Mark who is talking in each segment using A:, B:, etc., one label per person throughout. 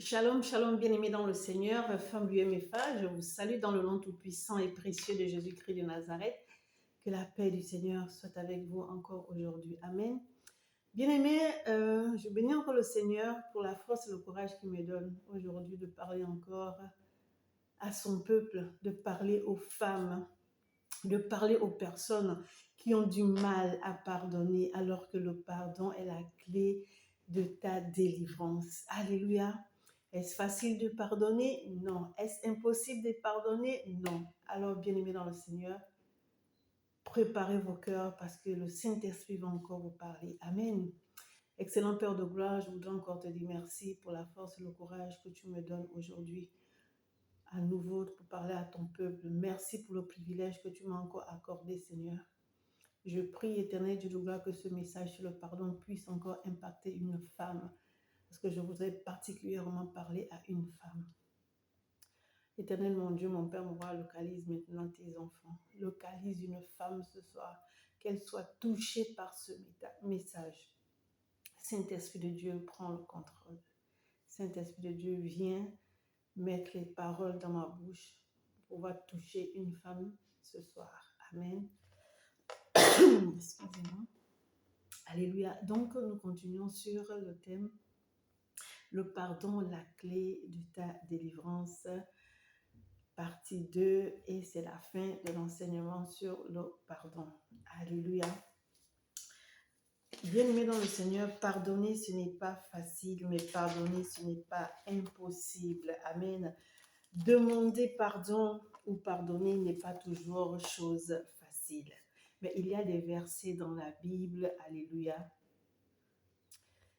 A: Shalom, shalom, bien-aimés dans le Seigneur, femme UMFA, je vous salue dans le nom tout-puissant et précieux de Jésus-Christ de Nazareth. Que la paix du Seigneur soit avec vous encore aujourd'hui. Amen. Bien-aimés, je bénis encore le Seigneur pour la force et le courage qu'il me donne aujourd'hui de parler encore à son peuple, de parler aux femmes, de parler aux personnes qui ont du mal à pardonner alors que le pardon est la clé de ta délivrance. Alléluia. Est-ce facile de pardonner? Non. Est-ce impossible de pardonner? Non. Alors, bien-aimés dans le Seigneur, préparez vos cœurs parce que le Saint-Esprit va encore vous parler. Amen. Excellent Père de gloire, je voudrais encore te dire merci pour la force et le courage que tu me donnes aujourd'hui à nouveau pour parler à ton peuple. Merci pour le privilège que tu m'as encore accordé, Seigneur. Je prie, éternel Dieu de gloire, que ce message sur le pardon puisse encore impacter une femme, parce que je voudrais particulièrement parler à une femme. Éternel mon Dieu, mon Père, mon roi, localise maintenant tes enfants. Localise une femme ce soir, qu'elle soit touchée par ce message. Saint-Esprit de Dieu, prends le contrôle. Saint-Esprit de Dieu, viens mettre les paroles dans ma bouche pour pouvoir toucher une femme ce soir. Amen. Excusez-moi. Alléluia. Donc, nous continuons sur le thème le pardon, la clé de ta délivrance, partie 2, et c'est la fin de l'enseignement sur le pardon. Alléluia. Bien-aimés dans le Seigneur, pardonner, ce n'est pas facile, mais pardonner, ce n'est pas impossible. Amen. Demander pardon ou pardonner n'est pas toujours chose facile. Mais il y a des versets dans la Bible, alléluia,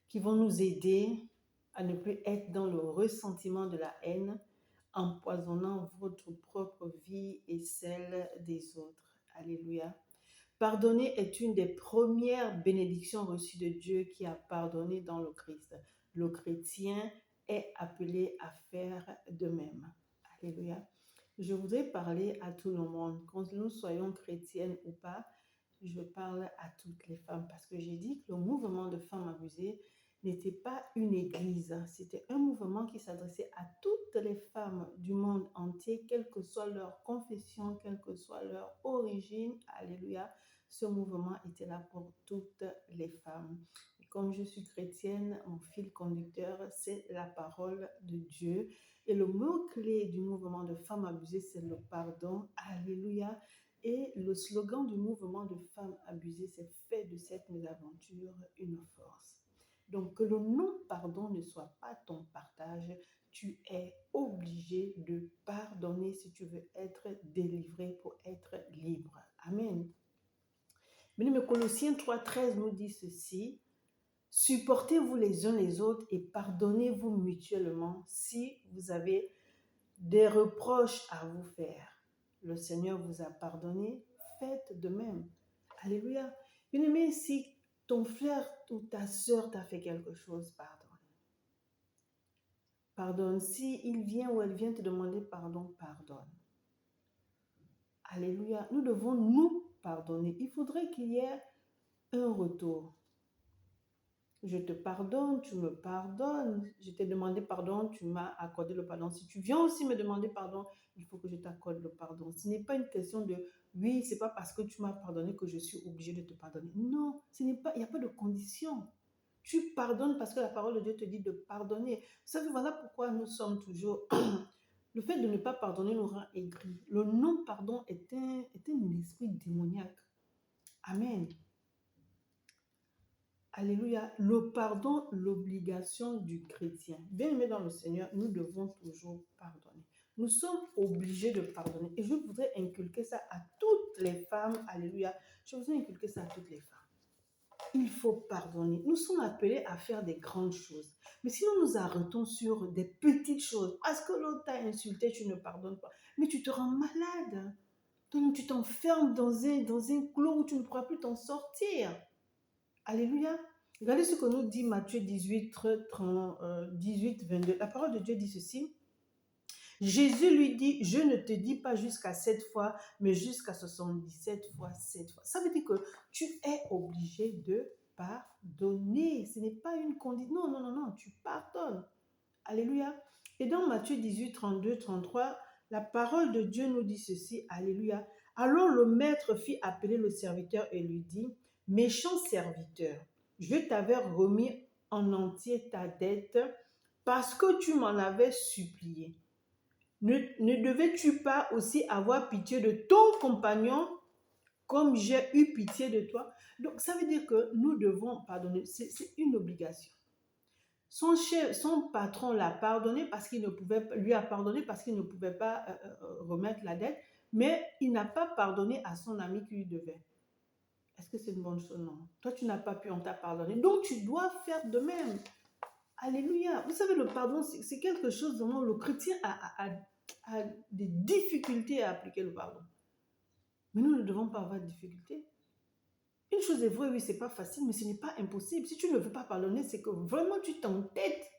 A: qui vont nous aider à ne plus être dans le ressentiment de la haine, empoisonnant votre propre vie et celle des autres. Alléluia. Pardonner est une des premières bénédictions reçues de Dieu qui a pardonné dans le Christ. Le chrétien est appelé à faire de même. Alléluia. Je voudrais parler à tout le monde, quand nous soyons chrétiennes ou pas, je parle à toutes les femmes parce que j'ai dit que le mouvement de femmes abusées n'était pas une église, c'était un mouvement qui s'adressait à toutes les femmes du monde entier, quelle que soit leur confession, quelle que soit leur origine. Alléluia. Ce mouvement était là pour toutes les femmes. Et comme je suis chrétienne, mon fil conducteur, c'est la parole de Dieu. Et le mot-clé du mouvement de femmes abusées, c'est le pardon. Alléluia. Et le slogan du mouvement de femmes abusées, c'est « Fais de cette mésaventure une force ». Donc, que le non-pardon ne soit pas ton partage. Tu es obligé de pardonner si tu veux être délivré pour être libre. Amen. Mais Colossiens 3,13 nous dit ceci. Supportez-vous les uns les autres et pardonnez-vous mutuellement si vous avez des reproches à vous faire. Le Seigneur vous a pardonné, faites de même. Alléluia. Bien-aimé, si ton frère ou ta soeur t'a fait quelque chose, pardonne. Pardonne. Si il vient ou elle vient te demander pardon, pardonne. Alléluia. Nous devons nous pardonner. Il faudrait qu'il y ait un retour. Je te pardonne, tu me pardonnes. Je t'ai demandé pardon, tu m'as accordé le pardon. Si tu viens aussi me demander pardon, il faut que je t'accorde le pardon. Ce n'est pas une question de oui, c'est pas parce que tu m'as pardonné que je suis obligée de te pardonner. Non, il n'y a pas de condition. Tu pardonnes parce que la parole de Dieu te dit de pardonner. Vous savez, voilà pourquoi nous sommes toujours... Le fait de ne pas pardonner nous rend aigris. Le non-pardon est un esprit démoniaque. Amen. Alléluia. Le pardon, l'obligation du chrétien. Bien aimé dans le Seigneur, nous devons toujours pardonner. Nous sommes obligés de pardonner. Et je voudrais inculquer ça à toutes les femmes. Alléluia. Je voudrais inculquer ça à toutes les femmes. Il faut pardonner. Nous sommes appelés à faire des grandes choses. Mais si nous nous arrêtons sur des petites choses, parce que l'autre t'a insulté, tu ne pardonnes pas. Mais tu te rends malade. Donc tu t'enfermes dans un clos où tu ne pourras plus t'en sortir. Alléluia. Regardez ce que nous dit Matthieu 18, 22. La parole de Dieu dit ceci. Jésus lui dit, je ne te dis pas jusqu'à 7 fois, mais jusqu'à 77 fois 7 fois. Ça veut dire que tu es obligé de pardonner. Ce n'est pas une condition. Non, non, non, non, tu pardonnes. Alléluia. Et dans Matthieu 18, 32, 33, la parole de Dieu nous dit ceci. Alléluia. Alors le maître fit appeler le serviteur et lui dit, méchant serviteur, je t'avais remis en entier ta dette parce que tu m'en avais supplié. Ne devais-tu pas aussi avoir pitié de ton compagnon comme j'ai eu pitié de toi? Donc, ça veut dire que nous devons pardonner. C'est une obligation. Son chef, son patron l'a pardonné parce qu'il ne pouvait, lui a pardonné parce qu'il ne pouvait pas remettre la dette, mais il n'a pas pardonné à son ami qui lui devait. Est-ce que c'est une bonne chose? Non. Toi, tu n'as pas pu, on t'a pardonné. Donc, tu dois faire de même. Alléluia. Vous savez, le pardon, c'est quelque chose dont le chrétien a des difficultés à appliquer le pardon. Mais nous ne devons pas avoir de difficultés. Une chose est vraie, oui, c'est pas facile, mais ce n'est pas impossible. Si tu ne veux pas pardonner, c'est que vraiment tu t'entêtes.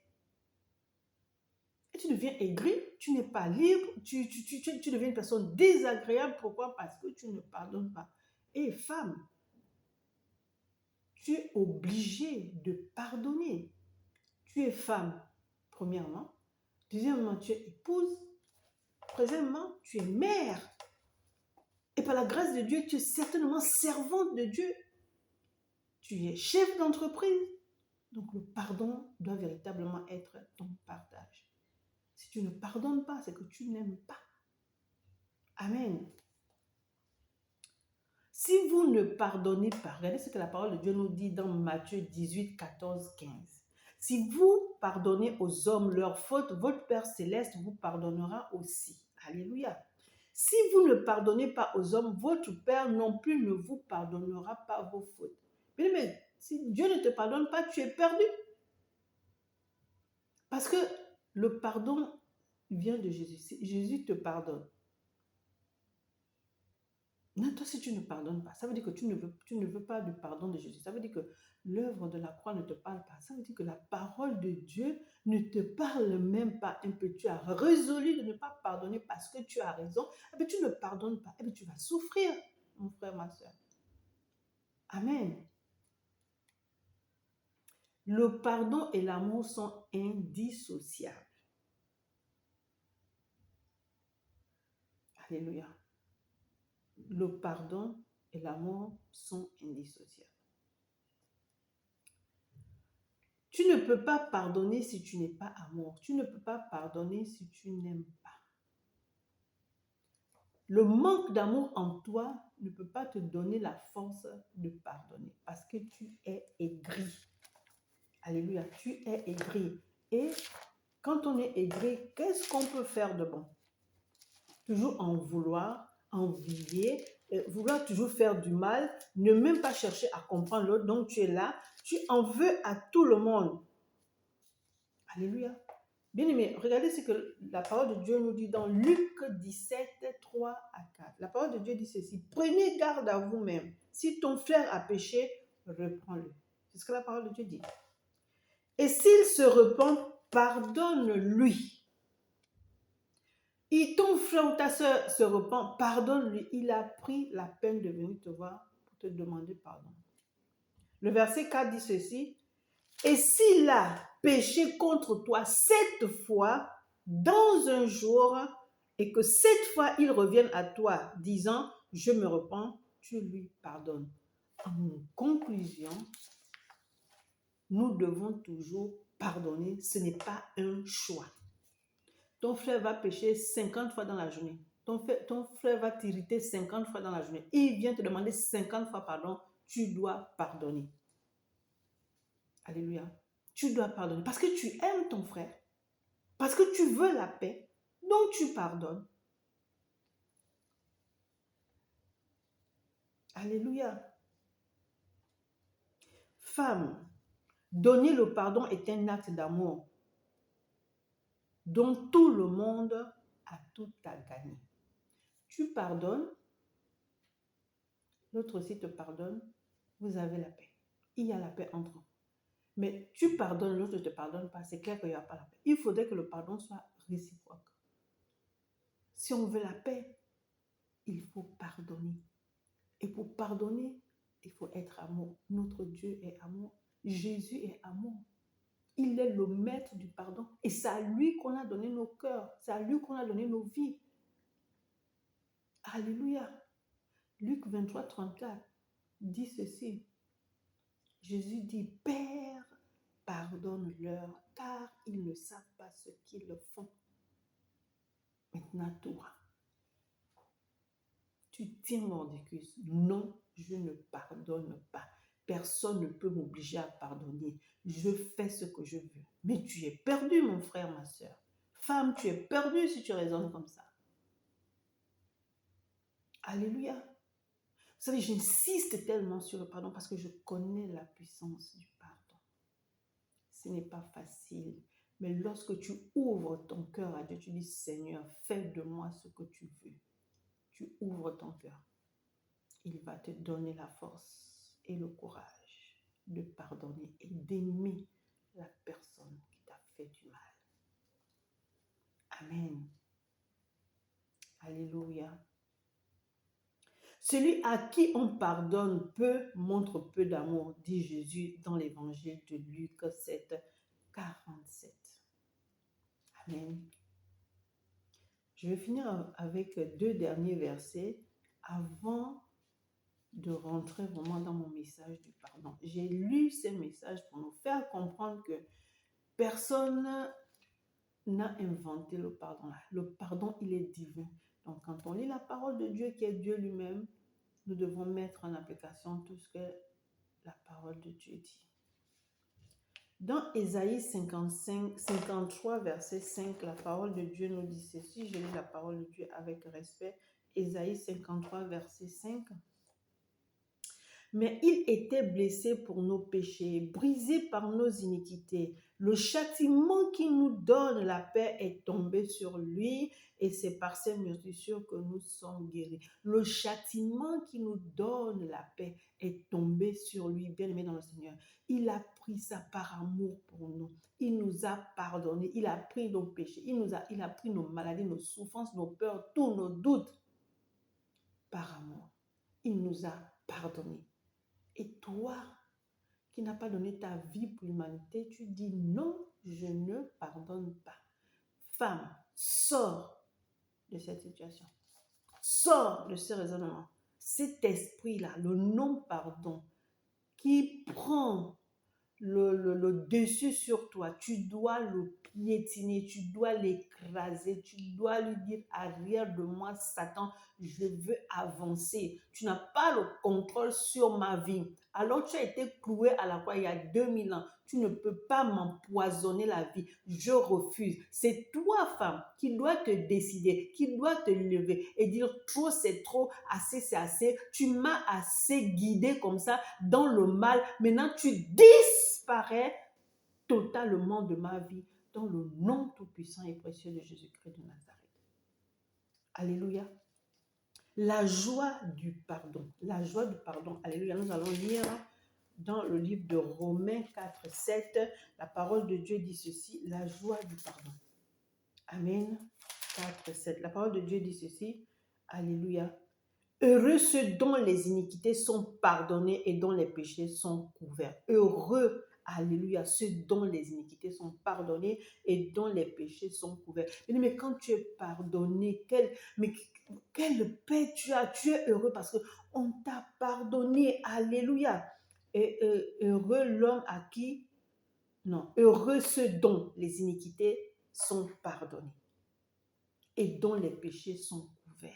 A: Et tu deviens aigri, tu n'es pas libre, tu deviens une personne désagréable. Pourquoi? Parce que tu ne pardonnes pas. Et femme, tu es obligée de pardonner. Tu es femme, premièrement. Deuxièmement, tu es épouse. Troisièmement, tu es mère. Et par la grâce de Dieu, tu es certainement servante de Dieu. Tu es chef d'entreprise. Donc le pardon doit véritablement être ton partage. Si tu ne pardonnes pas, c'est que tu n'aimes pas. Amen. Si vous ne pardonnez pas, regardez ce que la parole de Dieu nous dit dans Matthieu 18, 14, 15. Si vous pardonnez aux hommes leurs fautes, votre Père Céleste vous pardonnera aussi. Alléluia. Si vous ne pardonnez pas aux hommes, votre Père non plus ne vous pardonnera pas vos fautes. Mais si Dieu ne te pardonne pas, tu es perdu. Parce que le pardon vient de Jésus. Jésus te pardonne. Non, toi, si tu ne pardonnes pas, ça veut dire que tu ne veux pas du pardon de Jésus. Ça veut dire que l'œuvre de la croix ne te parle pas. Ça veut dire que la parole de Dieu ne te parle même pas un peu. Tu as résolu de ne pas pardonner parce que tu as raison. Eh bien, tu ne pardonnes pas. Eh bien, tu vas souffrir, mon frère, ma soeur. Amen. Le pardon et l'amour sont indissociables. Alléluia. Le pardon et l'amour sont indissociables. Tu ne peux pas pardonner si tu n'es pas amour. Tu ne peux pas pardonner si tu n'aimes pas. Le manque d'amour en toi ne peut pas te donner la force de pardonner parce que tu es aigri. Alléluia, tu es aigri. Et quand on est aigri, qu'est-ce qu'on peut faire de bon? Toujours en vouloir, envier, vouloir toujours faire du mal, ne même pas chercher à comprendre l'autre. Donc tu es là, tu en veux à tout le monde. Alléluia. Bien aimé, regardez ce que la parole de Dieu nous dit dans Luc 17, 3 à 4. La parole de Dieu dit ceci. Prenez garde à vous-même. Si ton frère a péché, reprends-le. C'est ce que la parole de Dieu dit. Et s'il se repent, pardonne-lui. Et ton frère ou ta soeur se repent, pardonne-lui. Il a pris la peine de venir te voir pour te demander pardon. Le verset 4 dit ceci. Et s'il a péché contre toi 7 fois dans un jour, et que 7 fois il revienne à toi disant « Je me repens », tu lui pardonnes. En conclusion, nous devons toujours pardonner. Ce n'est pas un choix. Ton frère va pécher 50 fois dans la journée. Ton frère va t'irriter 50 fois dans la journée. Il vient te demander 50 fois pardon. Tu dois pardonner. Alléluia. Tu dois pardonner parce que tu aimes ton frère, parce que tu veux la paix, donc tu pardonnes. Alléluia. Femme, donner le pardon est un acte d'amour dont tout le monde a tout à gagner. Tu pardonnes, l'autre aussi te pardonne, vous avez la paix. Il y a la paix entre vous. Mais tu pardonnes, l'autre ne te pardonne pas, c'est clair qu'il n'y a pas la paix. Il faudrait que le pardon soit réciproque. Si on veut la paix, il faut pardonner. Et pour pardonner, il faut être amour. Notre Dieu est amour. Jésus est amour. Il est le maître du pardon. Et c'est à lui qu'on a donné nos cœurs. C'est à lui qu'on a donné nos vies. Alléluia. Luc 23, 34 dit ceci. Jésus dit, Père, pardonne-leur, car ils ne savent pas ce qu'ils font. Maintenant, toi, tu tiens mordicus. Non, je ne pardonne pas. Personne ne peut m'obliger à pardonner. Je fais ce que je veux. Mais tu es perdu, mon frère, ma soeur. Femme, tu es perdue si tu raisonnes comme ça. Alléluia. Vous savez, j'insiste tellement sur le pardon parce que je connais la puissance du pardon. Ce n'est pas facile. Mais lorsque tu ouvres ton cœur à Dieu, tu dis, Seigneur, fais de moi ce que tu veux. Tu ouvres ton cœur. Il va te donner la force et le courage de pardonner et d'aimer la personne qui t'a fait du mal. Amen. Alléluia. Celui à qui on pardonne peu montre peu d'amour, dit Jésus dans l'évangile de Luc 7, 47. Amen. Je vais finir avec 2 derniers versets avant de rentrer vraiment dans mon message du pardon. J'ai lu ces messages pour nous faire comprendre que personne n'a inventé le pardon. Le pardon, il est divin. Donc, quand on lit la parole de Dieu, qui est Dieu lui-même, nous devons mettre en application tout ce que la parole de Dieu dit. Dans Ésaïe 53, verset 5, la parole de Dieu nous dit ceci. Je lis la parole de Dieu avec respect. Ésaïe 53, verset 5. Mais il était blessé pour nos péchés, brisé par nos iniquités. Le châtiment qui nous donne la paix est tombé sur lui et c'est par ses meurtrissures que nous sommes guéris. Le châtiment qui nous donne la paix est tombé sur lui, bien-aimé dans le Seigneur. Il a pris ça par amour pour nous. Il nous a pardonné. Il a pris nos péchés. Il a pris nos maladies, nos souffrances, nos peurs, tous nos doutes par amour. Il nous a pardonné. Et toi, qui n'as pas donné ta vie pour l'humanité, tu dis non, je ne pardonne pas. Femme, sors de cette situation. Sors de ce raisonnement. Cet esprit-là, le non-pardon, qui prend le dessus sur toi, tu dois le piétiner, tu dois l'écraser, tu dois lui dire arrière de moi Satan, je veux avancer. Tu n'as pas le contrôle sur ma vie. Alors tu as été cloué à la croix il y a 2000 ans. Tu ne peux pas m'empoisonner la vie. Je refuse. C'est toi, femme, qui dois te décider, qui dois te lever et dire trop c'est trop, assez c'est assez. Tu m'as assez guidé comme ça dans le mal. Maintenant tu disparais totalement de ma vie dans le nom tout-puissant et précieux de Jésus-Christ de Nazareth. Alléluia. La joie du pardon. La joie du pardon. Alléluia. Nous allons lire dans le livre de Romains 4, 7. La parole de Dieu dit ceci. La joie du pardon. Amen. 4, 7. La parole de Dieu dit ceci. Alléluia. Heureux ceux dont les iniquités sont pardonnées et dont les péchés sont couverts. Heureux, alléluia, ceux dont les iniquités sont pardonnées et dont les péchés sont couverts. Mais quand tu es pardonné, quelle paix tu as. Tu es heureux parce qu'on t'a pardonné. Alléluia. Et heureux l'homme à qui... Non, heureux ceux dont les iniquités sont pardonnées et dont les péchés sont couverts.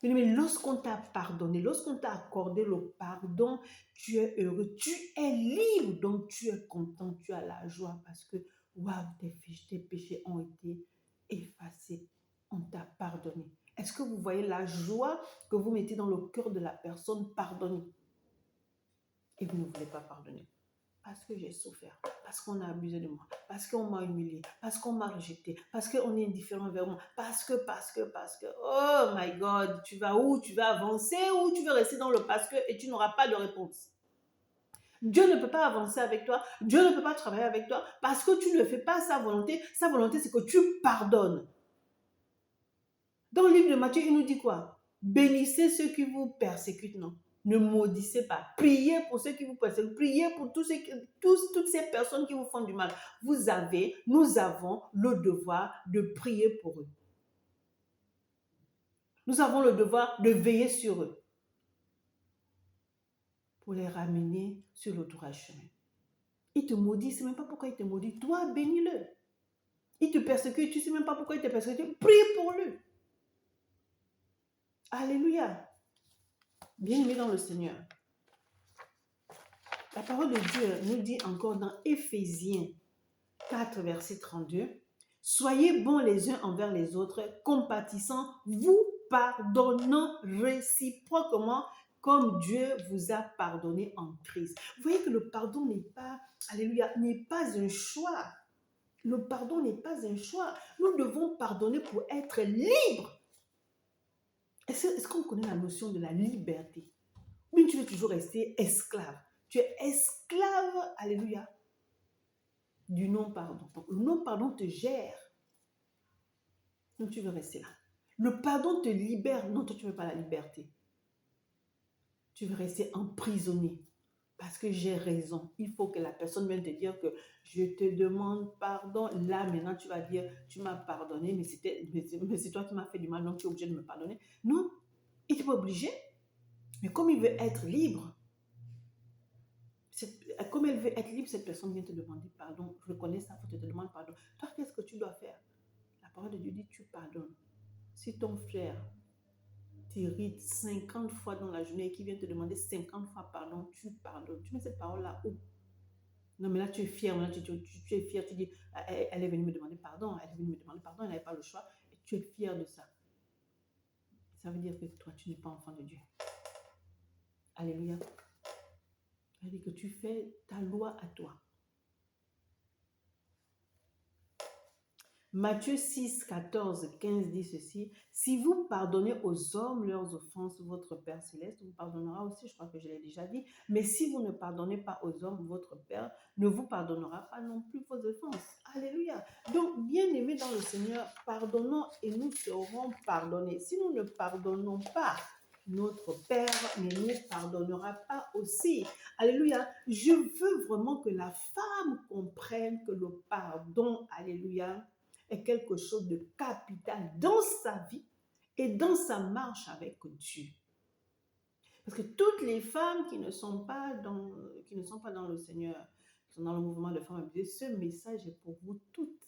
A: Mais lorsqu'on t'a pardonné, lorsqu'on t'a accordé le pardon, tu es heureux, tu es libre, donc tu es content, tu as la joie parce que, waouh, tes péchés ont été effacés, on t'a pardonné. Est-ce que vous voyez la joie que vous mettez dans le cœur de la personne pardonnée? Et vous ne voulez pas pardonner. Parce que j'ai souffert, parce qu'on a abusé de moi, parce qu'on m'a humilié, parce qu'on m'a rejeté, parce qu'on est indifférent vers moi, parce que, oh my God, tu vas où? Tu vas avancer ou tu veux rester dans le parce que et tu n'auras pas de réponse. Dieu ne peut pas avancer avec toi, Dieu ne peut pas travailler avec toi parce que tu ne fais pas sa volonté. Sa volonté, c'est que tu pardonnes. Dans le livre de Matthieu, il nous dit quoi? Bénissez ceux qui vous persécutent, non? Ne maudissez pas. Priez pour ceux qui vous persécutent. Priez pour toutes ces personnes qui vous font du mal. Nous avons le devoir de prier pour eux. Nous avons le devoir de veiller sur eux pour les ramener sur le droit chemin. Ils te maudissent, tu ne sais même pas pourquoi ils te maudissent. Toi, bénis-le. Ils te persécutent, tu ne sais même pas pourquoi ils te persécutent. Prie pour lui. Alléluia. Bien-aimés dans le Seigneur. La parole de Dieu nous dit encore dans Éphésiens 4, verset 32, « Soyez bons les uns envers les autres, compatissant, vous pardonnant réciproquement, comme Dieu vous a pardonné en Christ. » Vous voyez que le pardon n'est pas, alléluia, n'est pas un choix. Le pardon n'est pas un choix. Nous devons pardonner pour être libres. Est-ce qu'on connaît la notion de la liberté? Ou bien tu veux toujours rester esclave? Tu es esclave, alléluia, du non-pardon. Donc, le non-pardon te gère. Donc, tu veux rester là. Le pardon te libère. Non, toi, tu ne veux pas la liberté. Tu veux rester emprisonné. Parce que j'ai raison. Il faut que la personne vienne te dire que je te demande pardon. Là, maintenant, tu vas dire, tu m'as pardonné, mais c'est toi qui m'as fait du mal, donc tu es obligé de me pardonner. Non, il n'est pas obligé. Mais comme il veut être libre, comme elle veut être libre, cette personne vient te demander pardon. Je connais ça, il faut te demander pardon. Toi, qu'est-ce que tu dois faire? La parole de Dieu dit, tu pardonnes. Si ton frère t'irrite 50 fois dans la journée et qu'il vient te demander 50 fois pardon, tu pardonnes. Tu mets cette parole-là où? Non, mais là, tu es fier. Là, tu es fier. Tu dis, elle est venue me demander pardon. Elle est venue me demander pardon. Elle n'avait pas le choix. Et tu es fier de ça. Ça veut dire que toi, tu n'es pas enfant de Dieu. Alléluia. Ça veut dire que tu fais ta loi à toi. Matthieu 6, 14, 15 dit ceci. Si vous pardonnez aux hommes leurs offenses, votre Père Céleste vous pardonnera aussi. Je crois que je l'ai déjà dit. Mais si vous ne pardonnez pas aux hommes, votre Père ne vous pardonnera pas non plus vos offenses. Alléluia. Donc, bien-aimés dans le Seigneur, pardonnons et nous serons pardonnés. Si nous ne pardonnons pas, notre Père ne nous pardonnera pas aussi. Alléluia. Je veux vraiment que la femme comprenne que le pardon, alléluia, est quelque chose de capital dans sa vie et dans sa marche avec Dieu. Parce que toutes les femmes qui ne sont pas dans le Seigneur, qui sont dans le mouvement de femmes abusées, ce message est pour vous toutes.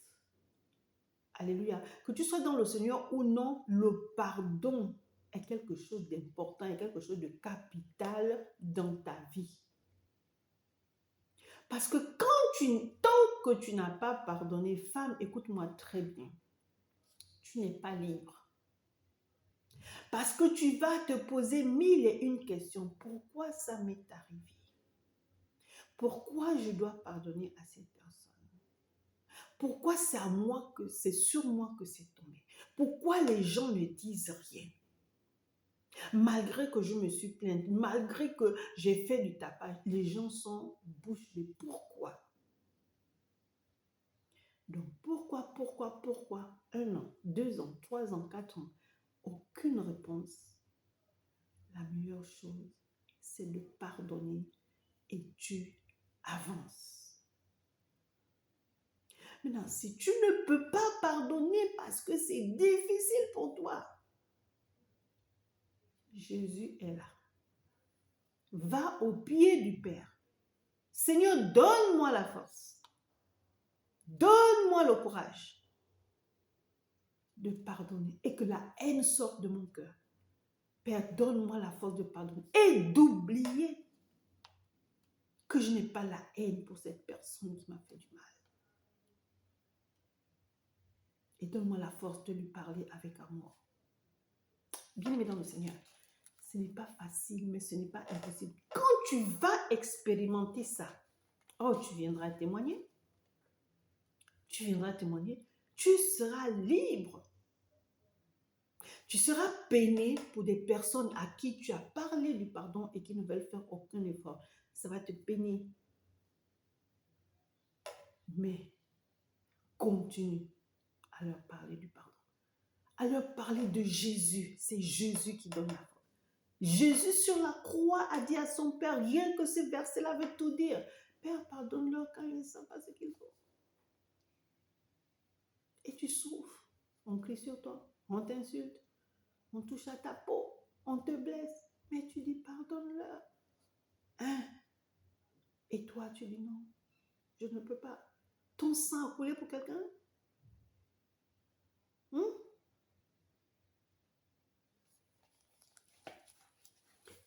A: Alléluia. Que tu sois dans le Seigneur ou non, le pardon est quelque chose d'important, est quelque chose de capital dans ta vie. Parce que tant que tu n'as pas pardonné, femme, écoute-moi très bien, tu n'es pas libre. Parce que tu vas te poser 1001 questions. Pourquoi ça m'est arrivé? Pourquoi je dois pardonner à cette personne? Pourquoi c'est sur moi que c'est tombé? Pourquoi les gens ne disent rien? Malgré que je me suis plainte, malgré que j'ai fait du tapage, les gens sont bouche bée. Pourquoi? Donc pourquoi? 1 an, 2 ans, 3 ans, 4 ans, aucune réponse. La meilleure chose, c'est de pardonner et tu avances. Maintenant, si tu ne peux pas pardonner parce que c'est difficile pour toi, Jésus est là. Va au pied du Père. Seigneur, donne-moi la force. Donne-moi le courage de pardonner et que la haine sorte de mon cœur. Père, donne-moi la force de pardonner et d'oublier que je n'ai pas la haine pour cette personne qui m'a fait du mal. Et donne-moi la force de lui parler avec amour. Bien-aimé dans le Seigneur, ce n'est pas facile, mais ce n'est pas impossible. Quand tu vas expérimenter ça, tu viendras témoigner. Tu viendras témoigner. Tu seras libre. Tu seras peiné pour des personnes à qui tu as parlé du pardon et qui ne veulent faire aucun effort. Ça va te peiner. Mais continue à leur parler du pardon. À leur parler de Jésus. C'est Jésus qui donne la force. Jésus sur la croix a dit à son Père, rien que ce verset-là veut tout dire. Père, pardonne-leur quand ils ne savent pas ce qu'ils font. Et tu souffres. On crie sur toi, on t'insulte, on touche à ta peau, on te blesse. Mais tu dis, pardonne-leur. Hein? Et toi, tu dis, non, je ne peux pas. Ton sang a coulé pour quelqu'un?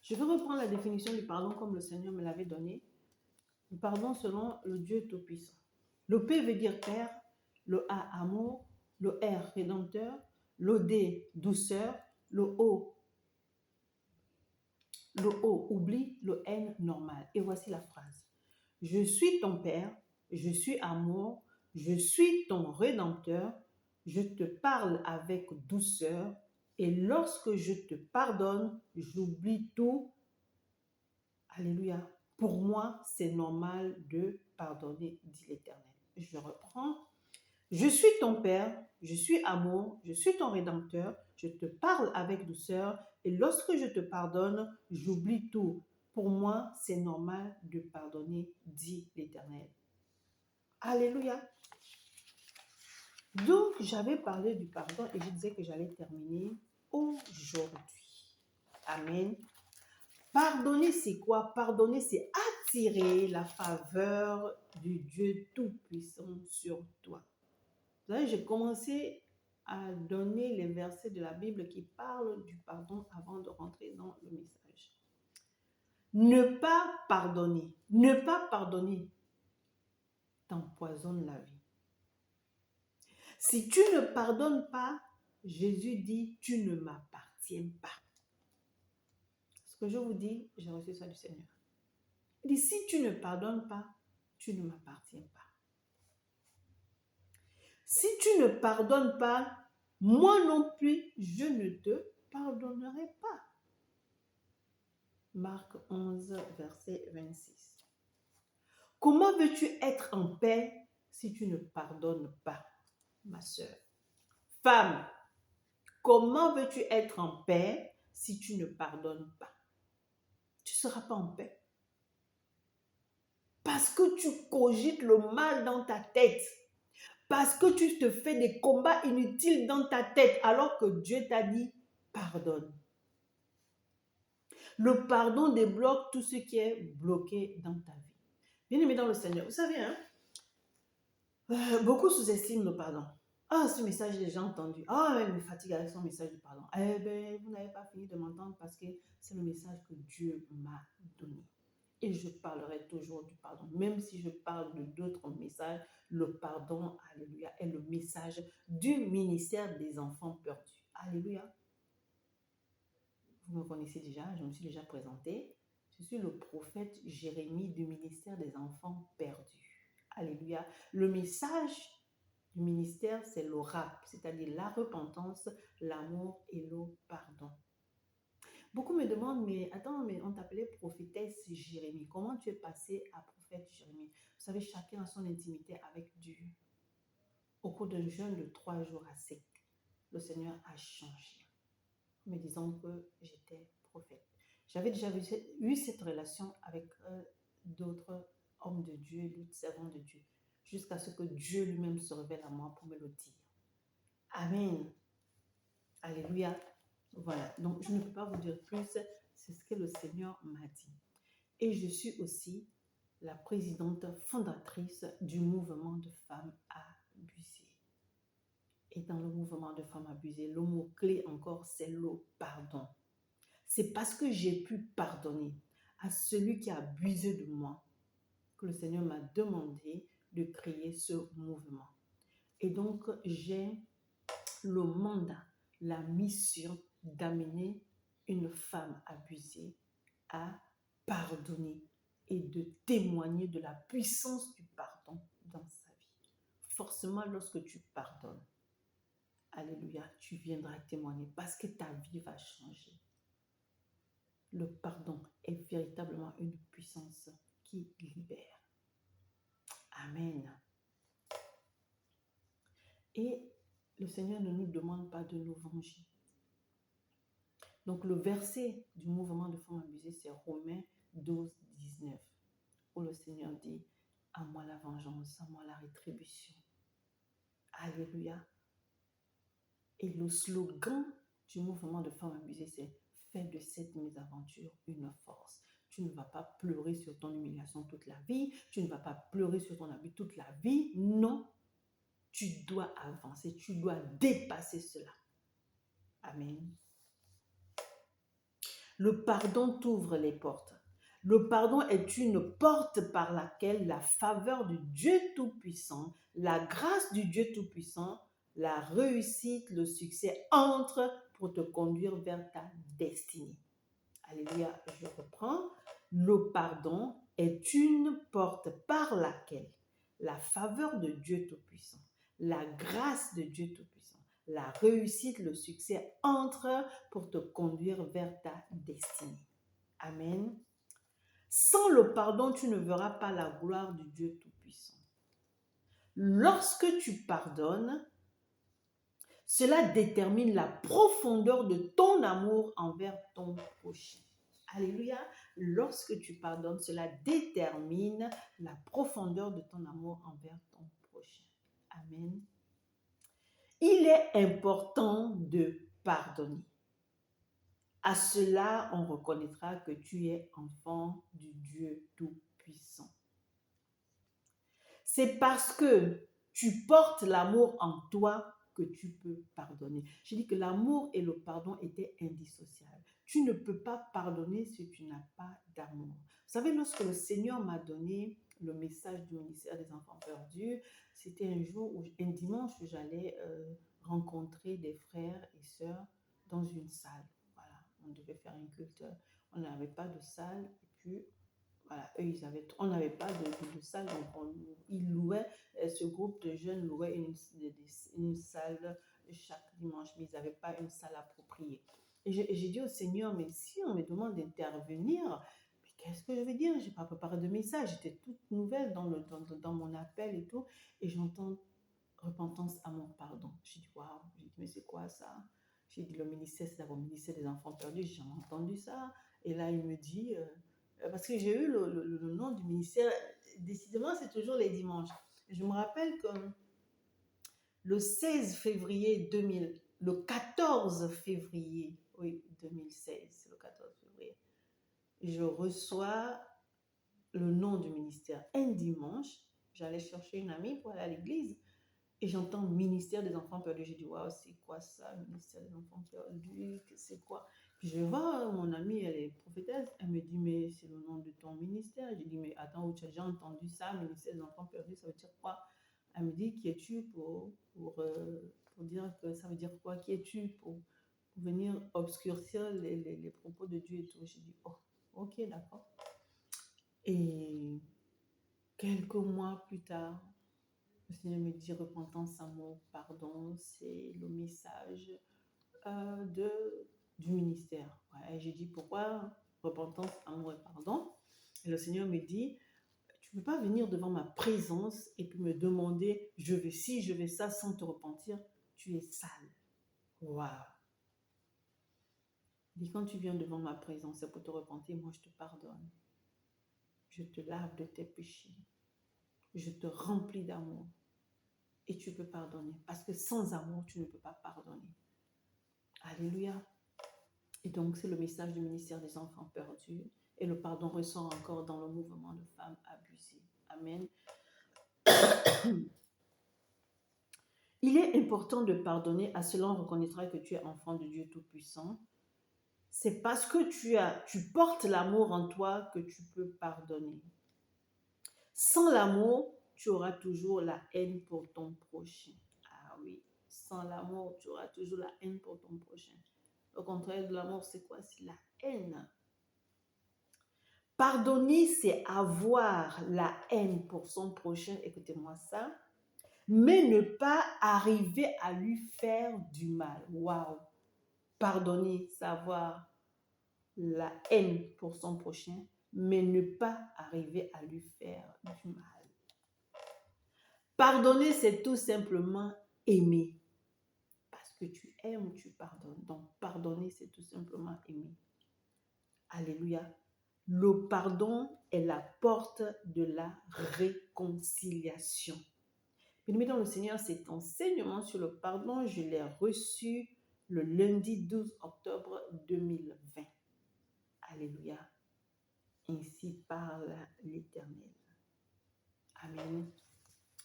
A: Je vais reprendre la définition du pardon comme le Seigneur me l'avait donnée. Le pardon selon le Dieu Tout-Puissant. Le P veut dire Père, le A amour, le R rédempteur, le D douceur, le O oubli, le N normal. Et voici la phrase. Je suis ton Père, je suis amour, je suis ton rédempteur, je te parle avec douceur et lorsque je te pardonne, j'oublie tout. Alléluia. Pour moi, c'est normal de pardonner, dit l'Éternel. Je reprends. Je suis ton Père, je suis amour, je suis ton rédempteur, je te parle avec douceur et lorsque je te pardonne, j'oublie tout. Pour moi, c'est normal de pardonner, dit l'Éternel. Alléluia. Donc, j'avais parlé du pardon et je disais que j'allais terminer aujourd'hui. Amen. Pardonner, c'est quoi? Pardonner, c'est attirer la faveur du Dieu Tout-Puissant sur toi. Vous savez, j'ai commencé à donner les versets de la Bible qui parlent du pardon avant de rentrer dans le message. Ne pas pardonner t'empoisonne la vie. Si tu ne pardonnes pas, Jésus dit, tu ne m'appartiens pas. Ce que je vous dis, j'ai reçu ça du Seigneur. Il dit, si tu ne pardonnes pas, tu ne m'appartiens pas. Si tu ne pardonnes pas, moi non plus, je ne te pardonnerai pas. Marc 11, verset 26. Comment veux-tu être en paix si tu ne pardonnes pas, ma sœur? Femme, comment veux-tu être en paix si tu ne pardonnes pas? Tu ne seras pas en paix. Parce que tu cogites le mal dans ta tête. Parce que tu te fais des combats inutiles dans ta tête alors que Dieu t'a dit pardonne. Le pardon débloque tout ce qui est bloqué dans ta vie. Bien-aimé dans le Seigneur, vous savez, beaucoup sous-estiment le pardon. Ah, ce message, j'ai déjà entendu. Ah, elle me fatigue avec son message de pardon. Eh bien, vous n'avez pas fini de m'entendre parce que c'est le message que Dieu m'a donné. Et je parlerai toujours du pardon. Même si je parle de d'autres messages, le pardon, alléluia, est le message du ministère des enfants perdus. Alléluia. Vous me connaissez déjà, je me suis déjà présentée. Je suis le prophète Jérémie du ministère des enfants perdus. Alléluia. Le message du ministère, c'est le RAP, c'est-à-dire la repentance, l'amour et le pardon. Beaucoup me demandent, mais attends, mais on t'appelait prophétesse Jérémie. Comment tu es passée à prophète Jérémie? Vous savez, chacun a son intimité avec Dieu. Au cours d'un jeûne de 3 jours à sec, le Seigneur a changé, me disant que j'étais prophète. J'avais déjà eu cette relation avec d'autres hommes de Dieu, d'autres servants de Dieu, jusqu'à ce que Dieu lui-même se révèle à moi pour me le dire. Amen. Alléluia. Voilà, donc je ne peux pas vous dire plus, c'est ce que le Seigneur m'a dit. Et je suis aussi la présidente fondatrice du mouvement de femmes abusées. Et dans le mouvement de femmes abusées, le mot-clé encore, c'est le pardon. C'est parce que j'ai pu pardonner à celui qui a abusé de moi que le Seigneur m'a demandé de créer ce mouvement. Et donc, j'ai le mandat, la mission d'amener une femme abusée à pardonner et de témoigner de la puissance du pardon dans sa vie. Forcément, lorsque tu pardonnes, alléluia, tu viendras témoigner parce que ta vie va changer. Le pardon est véritablement une puissance qui libère. Amen. Et le Seigneur ne nous demande pas de nous venger. Donc, le verset du mouvement de femmes abusées, c'est Romains 12, 19, où le Seigneur dit, à moi la vengeance, à moi la rétribution. Alléluia. Et le slogan du mouvement de femmes abusées, c'est fais de cette mésaventure une force. Tu ne vas pas pleurer sur ton humiliation toute la vie. Tu ne vas pas pleurer sur ton abus toute la vie. Non, tu dois avancer. Tu dois dépasser cela. Amen. Le pardon t'ouvre les portes. Le pardon est une porte par laquelle la faveur du Dieu Tout-Puissant, la grâce du Dieu Tout-Puissant, la réussite, le succès entrent pour te conduire vers ta destinée. Alléluia, je reprends. Le pardon est une porte par laquelle la faveur de Dieu Tout-Puissant, la grâce de Dieu Tout-Puissant, la réussite, le succès entrent pour te conduire vers ta destinée. Amen. Sans le pardon, tu ne verras pas la gloire du Dieu Tout-Puissant. Lorsque tu pardonnes, cela détermine la profondeur de ton amour envers ton prochain. Alléluia. Lorsque tu pardonnes, cela détermine la profondeur de ton amour envers ton prochain. Amen. Il est important de pardonner. À cela, on reconnaîtra que tu es enfant du Dieu Tout-Puissant. C'est parce que tu portes l'amour en toi que tu peux pardonner. Je dis que l'amour et le pardon étaient indissociables. Tu ne peux pas pardonner si tu n'as pas d'amour. Vous savez, lorsque le Seigneur m'a donné le message du ministère des enfants perdus, c'était un dimanche où j'allais rencontrer des frères et sœurs dans une salle. Voilà, on devait faire un culte. On n'avait pas de salle et puis voilà, eux, on n'avait pas de salle, donc ils louaient, ce groupe de jeunes louait une salle chaque dimanche, mais ils n'avaient pas une salle appropriée. Et j'ai dit au Seigneur, mais si on me demande d'intervenir, qu'est-ce que je vais dire? Je n'ai pas préparé de message, j'étais toute nouvelle dans mon appel et tout, et j'entends repentance, amour, pardon. J'ai dit, waouh, j'ai dit, mais c'est quoi ça? J'ai dit, le ministère, c'est d'abord le ministère des enfants perdus, j'ai entendu ça. Et là, il me dit, parce que j'ai eu le nom du ministère, décidément, c'est toujours les dimanches. Je me rappelle que le 16 février 2000, le 14 février, oui, 2016, le 14 février, je reçois le nom du ministère. Un dimanche, j'allais chercher une amie pour aller à l'église et j'entends ministère des enfants perdus. J'ai dit, waouh, c'est quoi ça, ministère des enfants perdus? C'est quoi? Puis je vois mon amie, elle est prophétesse. Elle me dit, mais c'est le nom de ton ministère. J'ai dit, mais attends, où tu as déjà entendu ça, ministère des enfants perdus, ça veut dire quoi? Elle me dit, qui es-tu pour dire que ça veut dire quoi? Qui es-tu pour venir obscurcir les propos de Dieu et tout? J'ai dit, oh, ok, d'accord. Et quelques mois plus tard, le Seigneur me dit repentance, amour, pardon, c'est le message du ministère. Ouais, et j'ai dit pourquoi repentance, amour et pardon. Et le Seigneur me dit, tu ne peux pas venir devant ma présence et puis me demander je vais ci, je vais ça sans te repentir. Tu es sale. Waouh. Il dit quand tu viens devant ma présence, c'est pour te repentir, moi je te pardonne. Je te lave de tes péchés. Je te remplis d'amour. Et tu peux pardonner. Parce que sans amour, tu ne peux pas pardonner. Alléluia. Et donc, c'est le message du ministère des enfants perdus. Et le pardon ressort encore dans le mouvement de femmes abusées. Amen. Il est important de pardonner. À cela, on reconnaîtra que tu es enfant de Dieu Tout-Puissant. C'est parce que tu portes l'amour en toi que tu peux pardonner. Sans l'amour, tu auras toujours la haine pour ton prochain. Ah oui, sans l'amour, tu auras toujours la haine pour ton prochain. Au contraire de l'amour, c'est quoi? C'est la haine. Pardonner, c'est avoir la haine pour son prochain, écoutez-moi ça, mais ne pas arriver à lui faire du mal. Waouh! Pardonner, c'est avoir la haine pour son prochain, mais ne pas arriver à lui faire du mal. Pardonner, c'est tout simplement aimer. que tu aimes, tu pardonnes. Donc, pardonner, c'est tout simplement aimer. Alléluia. Le pardon est la porte de la réconciliation. Bien-aimés dans le Seigneur, cet enseignement sur le pardon, je l'ai reçu le lundi 12 octobre 2020. Alléluia. Ainsi parle l'Éternel. Amen.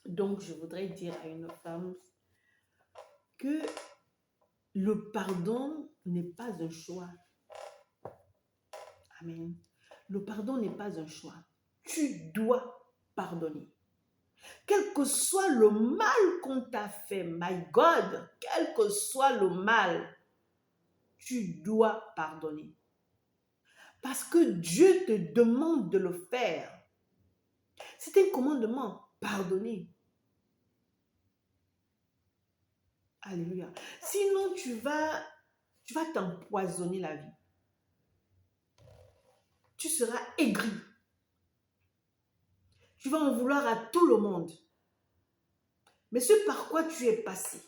A: Donc, je voudrais dire à une femme que le pardon n'est pas un choix. Amen. Le pardon n'est pas un choix. Tu dois pardonner. Quel que soit le mal qu'on t'a fait, my God, quel que soit le mal, tu dois pardonner. Parce que Dieu te demande de le faire. C'est un commandement, pardonner. Alléluia. Sinon, tu vas t'empoisonner la vie. Tu seras aigri. Tu vas en vouloir à tout le monde. Mais ce par quoi tu es passé,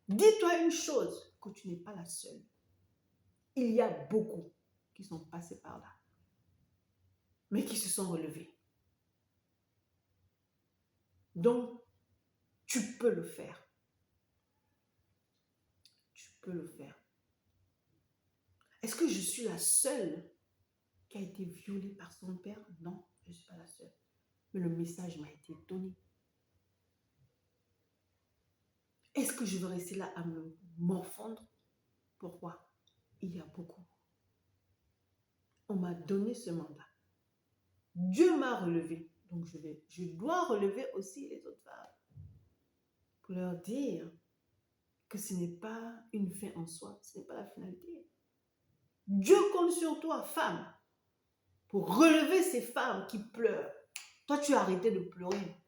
A: dis-toi une chose, que tu n'es pas la seule. Il y a beaucoup qui sont passés par là, mais qui se sont relevés. Donc, tu peux le faire. Tu peux le faire. Est-ce que je suis la seule qui a été violée par son père? Non, je ne suis pas la seule. Mais le message m'a été donné. Est-ce que je vais rester là à me morfondre? Pourquoi? Il y a beaucoup. On m'a donné ce mandat. Dieu m'a relevé. Donc je dois relever aussi les autres femmes. Pour leur dire que ce n'est pas une fin en soi. Ce n'est pas la finalité. Dieu compte sur toi, femme, pour relever ces femmes qui pleurent. Toi, tu as arrêté de pleurer.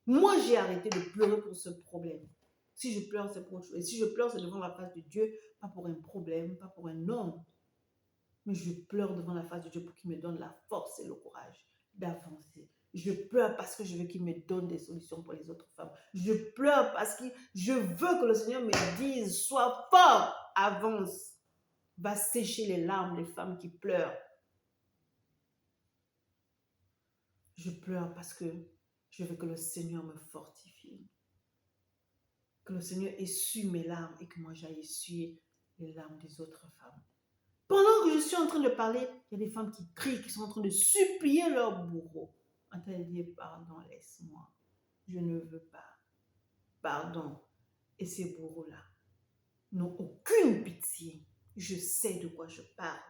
A: Moi, j'ai arrêté de pleurer pour ce problème. Si je pleure, c'est pour autre chose. Et si je pleure, c'est devant la face de Dieu, pas pour un problème, pas pour un homme. Mais je pleure devant la face de Dieu pour qu'il me donne la force et le courage d'avancer. Je pleure parce que je veux qu'il me donne des solutions pour les autres femmes. Je pleure parce que je veux que le Seigneur me dise, sois fort, avance. Va sécher les larmes des femmes qui pleurent. Je pleure parce que je veux que le Seigneur me fortifie. Que le Seigneur essuie mes larmes et que moi j'aille essuyer les larmes des autres femmes. Pendant que je suis en train de parler, il y a des femmes qui crient, qui sont en train de supplier leur bourreau. En train de dire, pardon, laisse-moi. Je ne veux pas. Pardon. Et ces bourreaux-là n'ont aucune pitié. Je sais de quoi je parle.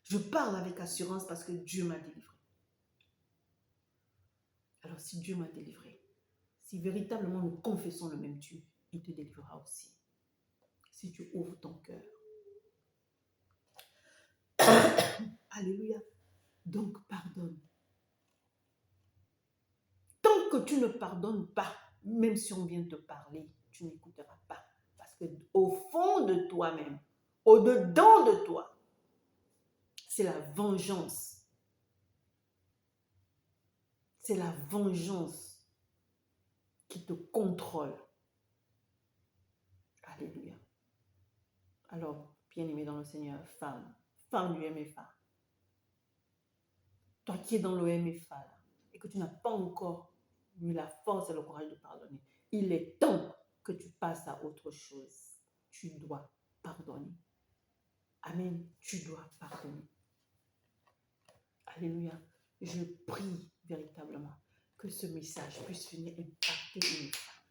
A: Je parle avec assurance parce que Dieu m'a délivré. Alors si Dieu m'a délivré, si véritablement nous confessons le même Dieu, il te délivrera aussi. Si tu ouvres ton cœur. Alléluia. Donc pardonne. Tant que tu ne pardonnes pas, même si on vient te parler, tu n'écouteras pas. Parce qu'au fond de toi-même, au-dedans de toi, c'est la vengeance. C'est la vengeance qui te contrôle. Alléluia. Alors, bien-aimé dans le Seigneur, femme du MFA, toi qui es dans le MFA là, et que tu n'as pas encore eu la force et le courage de pardonner, il est temps que tu passes à autre chose. Tu dois pardonner. Amen. Tu dois pardonner. Alléluia. Je prie véritablement que ce message puisse venir impacter une femme.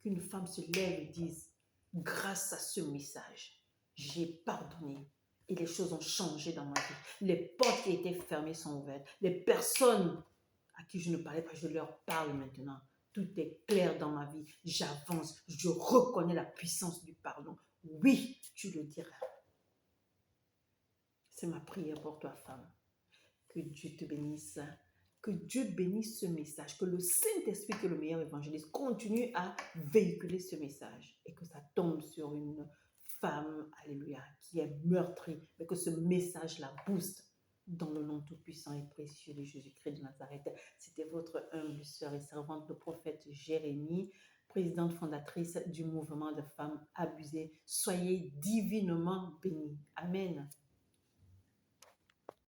A: Qu'une femme se lève et dise, grâce à ce message, j'ai pardonné. Et les choses ont changé dans ma vie. Les portes qui étaient fermées sont ouvertes. Les personnes à qui je ne parlais pas, je leur parle maintenant. Tout est clair dans ma vie. J'avance. Je reconnais la puissance du pardon. Oui, tu le diras. C'est ma prière pour toi, femme. Que Dieu te bénisse. Que Dieu bénisse ce message. Que le Saint-Esprit, qui est le meilleur évangéliste, continue à véhiculer ce message. Et que ça tombe sur une femme, alléluia, qui est meurtrie. Mais que ce message la booste dans le nom tout-puissant et précieux de Jésus-Christ de Nazareth. C'était votre humble sœur et servante, le prophète Jérémie. présidente fondatrice du mouvement de femmes abusées. Soyez divinement bénies. Amen.